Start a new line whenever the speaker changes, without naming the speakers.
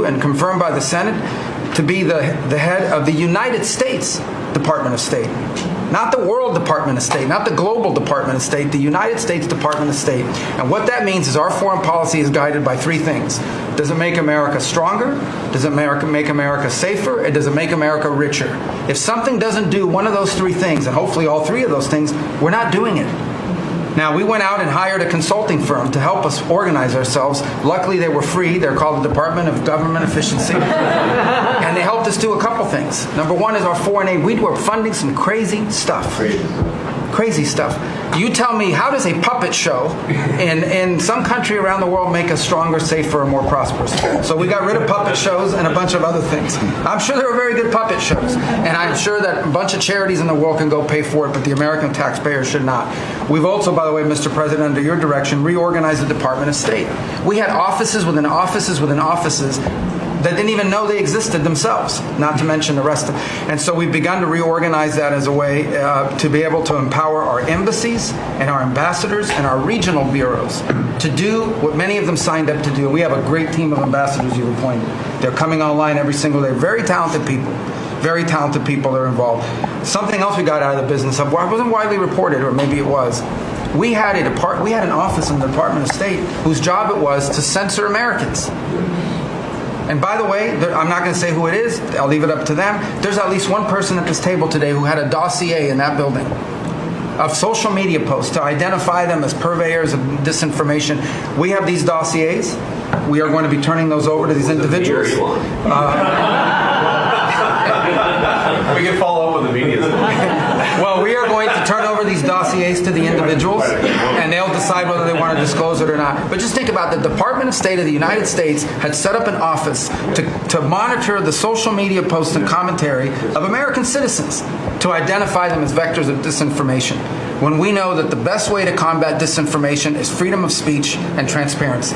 and confirmed by the Senate to be the head of the United States Department of State. Not the World Department of State, not the Global Department of State, the United States Department of State. And what that means is our foreign policy is guided by three things. Does it make America stronger? Does it make America safer? And does it make America richer? If something doesn't do one of those three things, and hopefully all three of those things, we're not doing it. Now, we went out and hired a consulting firm to help us organize ourselves. Luckily, they were free. They're called the Department of Government Efficiency. And they helped us do a couple things. Number one is our foreign aid. We were funding some crazy stuff. Crazy stuff. You tell me, how does a puppet show in some country around the world make us stronger, safer, and more prosperous? So we got rid of puppet shows and a bunch of other things. I'm sure there were very good puppet shows, and I'm sure that a bunch of charities in the world can go pay for it, but the American taxpayer should not. We've also, by the way, Mr. President, under your direction, reorganized the Department of State. We had offices within offices within offices that didn't even know they existed themselves, not to mention the rest of it. And so we've begun to reorganize that as a way to be able to empower our embassies and our ambassadors and our regional bureaus to do what many of them signed up to do. We have a great team of ambassadors you've appointed. They're coming online every single day. Very talented people. Very talented people that are involved. Something else we got out of the business of, well, it wasn't widely reported, or maybe it was. We had an office in the Department of State whose job it was to censor Americans. And by the way, I'm not going to say who it is. I'll leave it up to them. There's at least one person at this table today who had a dossier in that building of social media posts to identify them as purveyors of disinformation. We have these dossiers. We are going to be turning those over to these individuals.
We can follow up with the media.
Well, we are going to turn over these dossiers to the individuals, and they'll decide whether they want to disclose it or not. But just think about the Department of State of the United States had set up an office to monitor the social media posts and commentary of American citizens to identify them as vectors of disinformation, when we know that the best way to combat disinformation is freedom of speech and transparency.